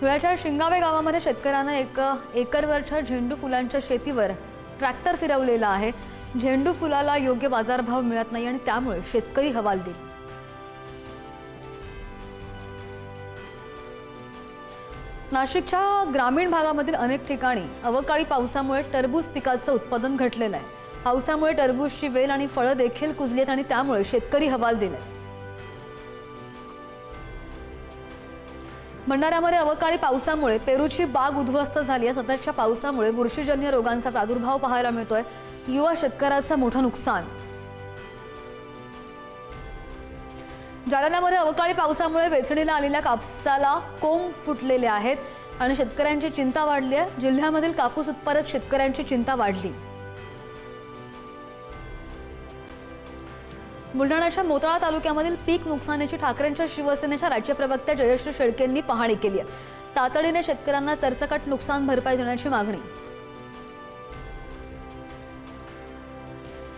धुळ्याच्या शिंगावे गावामध्ये शेतकऱ्यांना एकरवरच्या झेंडू फुलांच्या शेतीवर ट्रॅक्टर फिरवलेला आहे। झेंडू फुलाला योग्य बाजारभाव मिळत नाही आणि त्यामुळे शेतकरी हवालदिल। नाशिकच्या ग्रामीण भागामधील अनेक ठिकाणी अवकाळी पावसामुळे टरबूज पिकाचं उत्पादन घटलेलं आहे। पावसामुळे टरबूजची वेल आणि फळं देखील कुजलीत आणि त्यामुळे शेतकरी हवालदिल आहे। भंडाऱ्यामध्ये अवकाळी पावसामुळे पेरूची बाग उद्ध्वस्त झाली आहे। सततच्या पावसामुळे बुरशीजन्य रोगांचा प्रादुर्भाव पाहायला मिळतोय। युवा शेतकऱ्याचं मोठं नुकसान। जालन्यामध्ये अवकाळी पावसामुळे वेचणीला आलेल्या कापसाला कोंब फुटलेले आहेत आणि शेतकऱ्यांची चिंता वाढली आहे। जिल्ह्यामधील कापूस उत्पादक शेतकऱ्यांची चिंता वाढली। बुलढाण्याच्या मोताळा तालुक्यामधील पीक नुकसानीची ठाकरेंच्या शिवसेनेच्या राज्य प्रवक्त्या जयश्री शेळकेंनी पाहणी केली आहे। तातडीने शेतकऱ्यांना सरसकट नुकसान भरपाई देण्याची मागणी।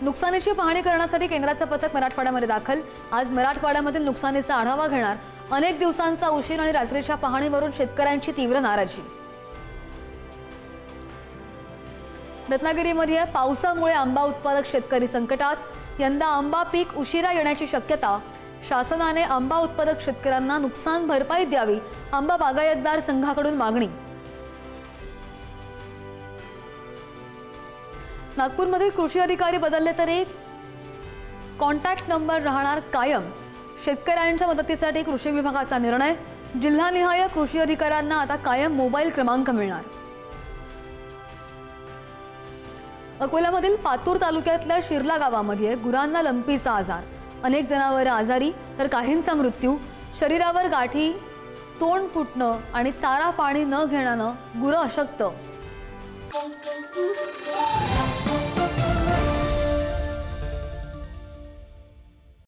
नुकसानीची पाहणी करण्यासाठी केंद्राचं पथक मराठवाड्यामध्ये दाखल। आज मराठवाड्यामधील नुकसानीचा आढावा घेणार। अनेक दिवसांचा उशीर आणि रात्रीच्या पाहणीवरून शेतकऱ्यांची तीव्र नाराजी। रत्नागिरीमध्ये पावसामुळे आंबा उत्पादक शेतकरी संकटात। यंदा आंबा पीक उशिरा येण्याची शक्यता। शासनाने आंबा उत्पादक शेतकऱ्यांना नुकसान भरपाई द्यावी, आंबा बागायतदार संघाकडून मागणी। नागपूरमधील कृषी अधिकारी बदलले तरी कॉन्टॅक्ट नंबर राहणार कायम। शेतकऱ्यांच्या मदतीसाठी कृषी विभागाचा निर्णय। जिल्हानिहाय कृषी अधिकाऱ्यांना आता कायम मोबाईल क्रमांक मिळणार। अकोल्यामधील पातूर तालुक्यातल्या शिरला गावामध्ये गुरांना लंपीचा आजार। अनेक जनावरं आजारी तर काहींचा मृत्यू। शरीरावर गाठी, तोंड फुटणं आणि चारा पाणी न घेण्यानं गुरं अशक्त।